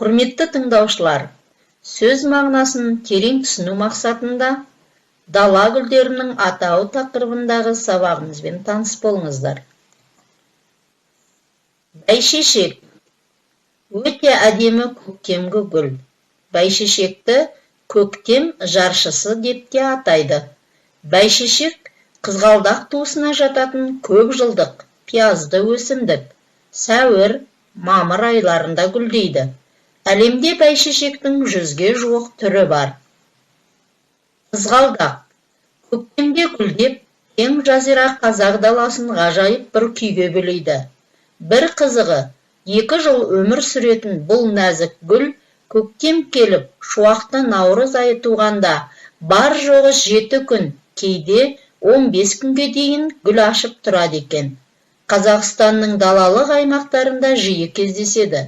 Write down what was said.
Құрметті тыңдаушылар, сөз мағынасын терең түсіну мақсатында дала гүлдерінің атауы тақырыбындағы сабағымызбен таныс болыңыздар. Бәйшешек өте әдемі көктемгі гүл. Бәйшешекті көктем жаршысы деп те атайды. Бәйшешек қызғалдақ туысына жататын көп жылдық пиязды өсімдік. Сәуір, мамыр айларында гүлдейді. Әлемде бәйшешектің 100-ге жуық түрі бар. Қызғалдақ көктемде гүлдеп, кең жазира қазақ даласын ғажайып бір күйге бөлейді. Бір қызығы, 2 жыл өмір сүретін бұл нәзік гүл көктем келіп, шуақты наурыз айы туғанда бар жоғы 7 күн, кейде 15 күнге дейін гүл ашып тұрады екен. Қазақстанның далалық аймақтарында жиі кездеседі.